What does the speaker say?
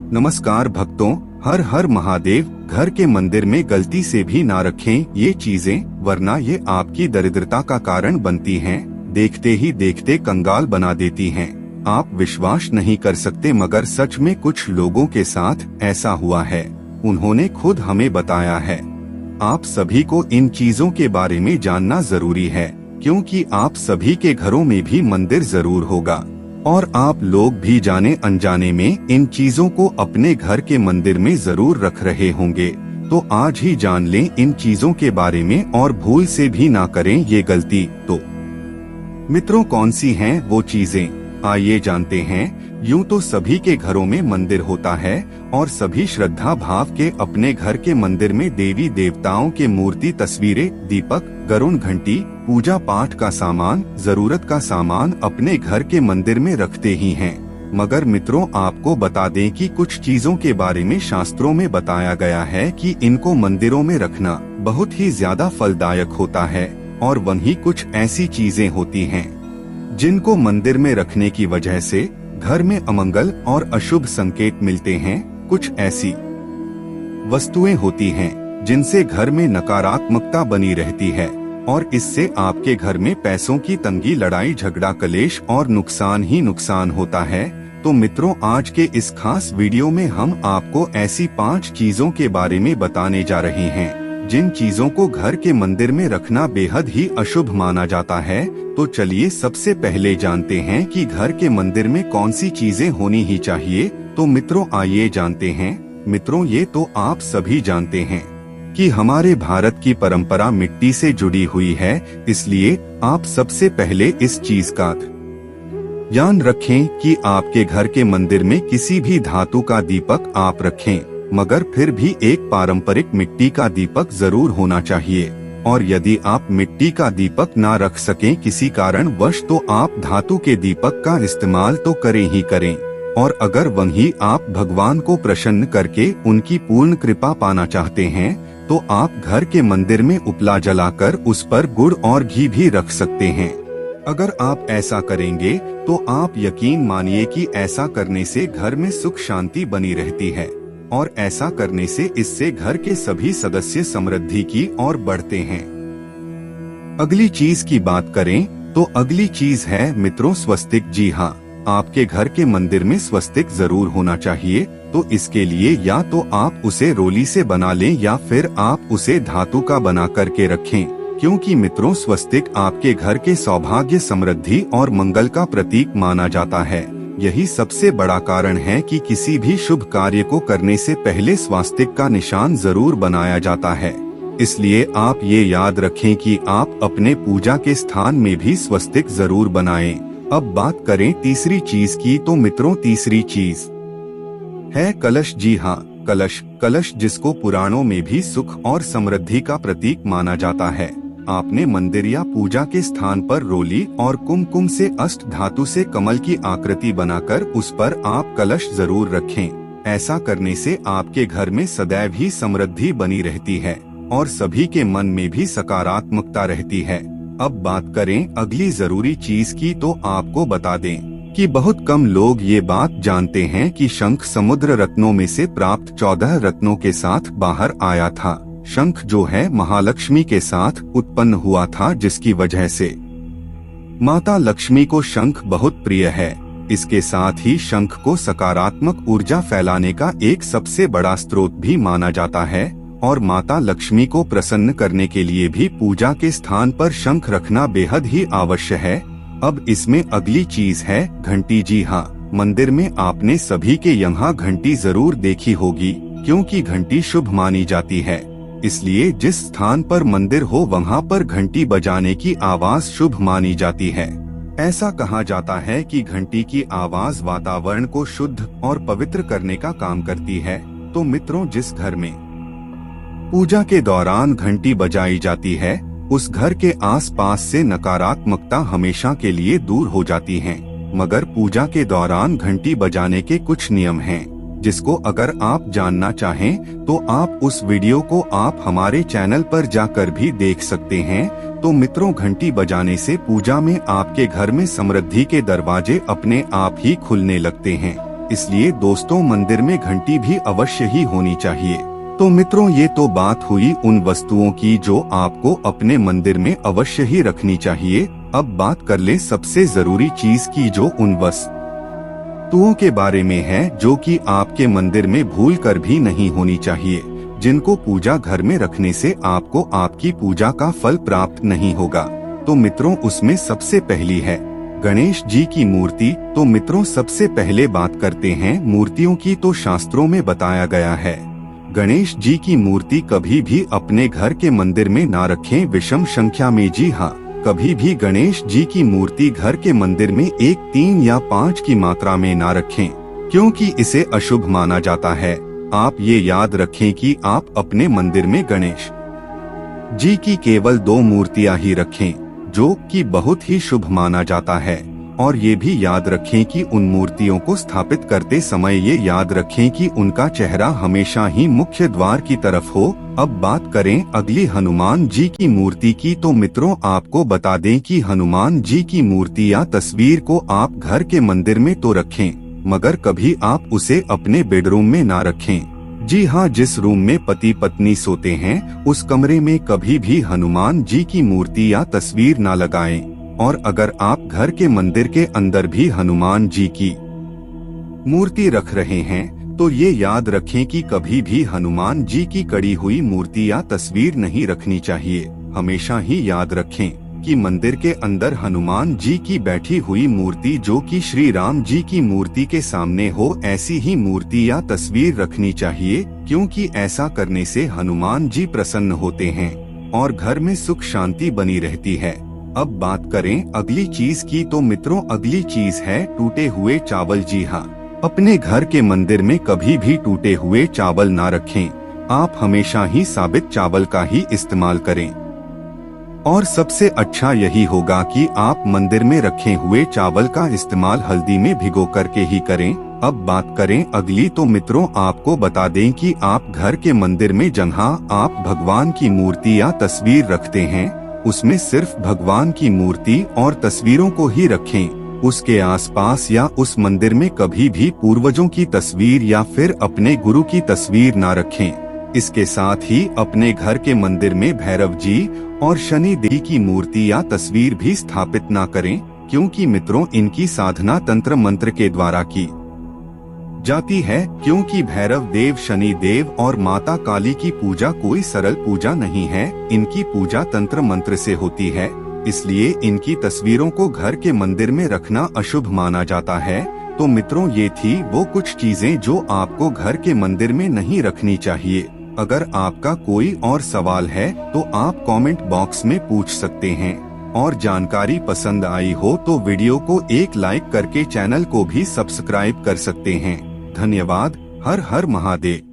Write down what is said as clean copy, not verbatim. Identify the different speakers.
Speaker 1: नमस्कार भक्तों, हर हर महादेव। घर के मंदिर में गलती से भी ना रखें ये चीजें, वरना ये आपकी दरिद्रता का कारण बनती हैं, देखते ही देखते कंगाल बना देती हैं। आप विश्वास नहीं कर सकते, मगर सच में कुछ लोगों के साथ ऐसा हुआ है। उन्होंने खुद हमें बताया है। आप सभी को इन चीजों के बारे में जानना जरूरी है, क्योंकि आप सभी के घरों में भी मंदिर जरूर होगा और आप लोग भी जाने अनजाने में इन चीजों को अपने घर के मंदिर में जरूर रख रहे होंगे। तो आज ही जान लें इन चीजों के बारे में और भूल से भी ना करें ये गलती। तो मित्रों, कौन सी हैं वो चीजें, आइए जानते हैं। यूं तो सभी के घरों में मंदिर होता है और सभी श्रद्धा भाव के अपने घर के मंदिर में देवी देवताओं के मूर्ति, तस्वीरें, दीपक, गरुड़ घंटी, पूजा पाठ का सामान, जरूरत का सामान अपने घर के मंदिर में रखते ही हैं। मगर मित्रों, आपको बता दें कि कुछ चीजों के बारे में शास्त्रों में बताया गया है कि इनको मंदिरों में रखना बहुत ही ज्यादा फलदायक होता है, और वहीं कुछ ऐसी चीजें होती हैं जिनको मंदिर में रखने की वजह से घर में अमंगल और अशुभ संकेत मिलते हैं। कुछ ऐसी वस्तुएं होती हैं जिनसे घर में नकारात्मकता बनी रहती है और इससे आपके घर में पैसों की तंगी, लड़ाई झगड़ा, कलेश और नुकसान ही नुकसान होता है। तो मित्रों, आज के इस खास वीडियो में हम आपको ऐसी 5 चीजों के बारे में बताने जा रहे हैं जिन चीजों को घर के मंदिर में रखना बेहद ही अशुभ माना जाता है। तो चलिए सबसे पहले जानते हैं कि घर के मंदिर में कौन सी चीजें होनी ही चाहिए। तो मित्रों, आइए जानते हैं। मित्रों, ये तो आप सभी जानते हैं कि हमारे भारत की परंपरा मिट्टी से जुड़ी हुई है, इसलिए आप सबसे पहले इस चीज का ध्यान रखें कि आपके घर के मंदिर में किसी भी धातु का दीपक आप रखें, मगर फिर भी एक पारंपरिक मिट्टी का दीपक जरूर होना चाहिए। और यदि आप मिट्टी का दीपक ना रख सकें किसी कारणवश, तो आप धातु के दीपक का इस्तेमाल तो करें ही करें। और अगर वहीं आप भगवान को प्रसन्न करके उनकी पूर्ण कृपा पाना चाहते हैं, तो आप घर के मंदिर में उपला जलाकर उस पर गुड़ और घी भी रख सकते हैं। अगर आप ऐसा करेंगे तो आप यकीन मानिए कि ऐसा करने से घर में सुख शांति बनी रहती है, और ऐसा करने से इससे घर के सभी सदस्य समृद्धि की ओर बढ़ते हैं। अगली चीज की बात करें तो अगली चीज है मित्रों स्वस्तिक। जी हाँ, आपके घर के मंदिर में स्वस्तिक जरूर होना चाहिए। तो इसके लिए या तो आप उसे रोली से बना लें या फिर आप उसे धातु का बना करके रखें, क्योंकि मित्रों स्वस्तिक आपके घर के सौभाग्य, समृद्धि और मंगल का प्रतीक माना जाता है। यही सबसे बड़ा कारण है कि किसी भी शुभ कार्य को करने से पहले स्वास्तिक का निशान जरूर बनाया जाता है। इसलिए आप ये याद रखें कि आप अपने पूजा के स्थान में भी स्वस्तिक जरूर बनाएं। अब बात करें तीसरी चीज की। तो मित्रों, तीसरी चीज है कलश। जी हाँ, कलश। कलश जिसको पुराणों में भी सुख और समृद्धि का प्रतीक माना जाता है। आपने मंदिर या पूजा के स्थान पर रोली और कुमकुम से अष्ट धातु से कमल की आकृति बनाकर उस पर आप कलश जरूर रखें। ऐसा करने से आपके घर में सदैव ही समृद्धि बनी रहती है और सभी के मन में भी सकारात्मकता रहती है। अब बात करें अगली जरूरी चीज की। तो आपको बता दें कि बहुत कम लोग ये बात जानते हैं कि शंख समुद्र रत्नों में से प्राप्त 14 रत्नों के साथ बाहर आया था। शंख जो है महालक्ष्मी के साथ उत्पन्न हुआ था, जिसकी वजह से माता लक्ष्मी को शंख बहुत प्रिय है। इसके साथ ही शंख को सकारात्मक ऊर्जा फैलाने का एक सबसे बड़ा स्रोत भी माना जाता है और माता लक्ष्मी को प्रसन्न करने के लिए भी पूजा के स्थान पर शंख रखना बेहद ही आवश्यक है। अब इसमें अगली चीज है घंटी। जी हाँ, मंदिर में आपने सभी के यहाँ घंटी जरूर देखी होगी, क्योंकि घंटी शुभ मानी जाती है। इसलिए जिस स्थान पर मंदिर हो वहाँ पर घंटी बजाने की आवाज शुभ मानी जाती है। ऐसा कहा जाता है कि घंटी की आवाज वातावरण को शुद्ध और पवित्र करने का काम करती है। तो मित्रों, जिस घर में पूजा के दौरान घंटी बजाई जाती है, उस घर के आसपास से नकारात्मकता हमेशा के लिए दूर हो जाती है। मगर पूजा के दौरान घंटी बजाने के कुछ नियम हैं, जिसको अगर आप जानना चाहें तो आप उस वीडियो को आप हमारे चैनल पर जाकर भी देख सकते हैं। तो मित्रों, घंटी बजाने से पूजा में आपके घर में समृद्धि के दरवाजे अपने आप ही खुलने लगते हैं। इसलिए दोस्तों मंदिर में घंटी भी अवश्य ही होनी चाहिए। तो मित्रों ये तो बात हुई उन वस्तुओं की जो आपको अपने मंदिर में अवश्य ही रखनी चाहिए। अब बात कर ले सबसे जरूरी चीज की, जो उन वस्तुओं के बारे में है जो कि आपके मंदिर में भूल कर भी नहीं होनी चाहिए, जिनको पूजा घर में रखने से आपको आपकी पूजा का फल प्राप्त नहीं होगा। तो मित्रों उसमें सबसे पहली है गणेश जी की मूर्ति। तो मित्रों सबसे पहले बात करते हैं मूर्तियों की। तो शास्त्रों में बताया गया है गणेश जी की मूर्ति कभी भी अपने घर के मंदिर में ना रखें विषम संख्या में। जी हाँ, कभी भी गणेश जी की मूर्ति घर के मंदिर में 1, 3 या 5 की मात्रा में ना रखें, क्योंकि इसे अशुभ माना जाता है। आप ये याद रखें कि आप अपने मंदिर में गणेश जी की केवल 2 मूर्तियां ही रखें, जो कि बहुत ही शुभ माना जाता है। और ये भी याद रखें कि उन मूर्तियों को स्थापित करते समय ये याद रखें कि उनका चेहरा हमेशा ही मुख्य द्वार की तरफ हो। अब बात करें अगली हनुमान जी की मूर्ति की। तो मित्रों आपको बता दें कि हनुमान जी की मूर्ति या तस्वीर को आप घर के मंदिर में तो रखें, मगर कभी आप उसे अपने बेडरूम में ना रखें। जी हाँ, जिस रूम में पति पत्नी सोते हैं उस कमरे में कभी भी हनुमान जी की मूर्ति या तस्वीर ना लगाएं। और अगर आप घर के मंदिर के अंदर भी हनुमान जी की मूर्ति रख रहे हैं तो ये याद रखें कि कभी भी हनुमान जी की कड़ी हुई मूर्ति या तस्वीर नहीं रखनी चाहिए। हमेशा ही याद रखें कि मंदिर के अंदर हनुमान जी की बैठी हुई मूर्ति जो कि श्री राम जी की मूर्ति के सामने हो, ऐसी ही मूर्ति या तस्वीर रखनी चाहिए, क्योंकि ऐसा करने से हनुमान जी प्रसन्न होते हैं और घर में सुख शांति बनी रहती है। अब बात करें अगली चीज की। तो मित्रों अगली चीज है टूटे हुए चावल। जी हाँ, अपने घर के मंदिर में कभी भी टूटे हुए चावल ना रखें। आप हमेशा ही साबित चावल का ही इस्तेमाल करें और सबसे अच्छा यही होगा कि आप मंदिर में रखे हुए चावल का इस्तेमाल हल्दी में भिगो करके ही करें। अब बात करें अगली। तो मित्रों आपको बता दें कि आप घर के मंदिर में जहाँ आप भगवान की मूर्ति या तस्वीर रखते हैं उसमें सिर्फ भगवान की मूर्ति और तस्वीरों को ही रखें। उसके आसपास या उस मंदिर में कभी भी पूर्वजों की तस्वीर या फिर अपने गुरु की तस्वीर ना रखें। इसके साथ ही अपने घर के मंदिर में भैरव जी और शनि देव की मूर्ति या तस्वीर भी स्थापित ना करें, क्योंकि मित्रों इनकी साधना तंत्र मंत्र के द्वारा की जाती है। क्योंकि भैरव देव, शनि देव और माता काली की पूजा कोई सरल पूजा नहीं है, इनकी पूजा तंत्र मंत्र से होती है। इसलिए इनकी तस्वीरों को घर के मंदिर में रखना अशुभ माना जाता है। तो मित्रों ये थी वो कुछ चीजें जो आपको घर के मंदिर में नहीं रखनी चाहिए। अगर आपका कोई और सवाल है तो आप कमेंट बॉक्स में पूछ सकते हैं। और जानकारी पसंद आई हो तो वीडियो को एक लाइक करके चैनल को भी सब्सक्राइब कर सकते हैं। धन्यवाद। हर हर महादेव।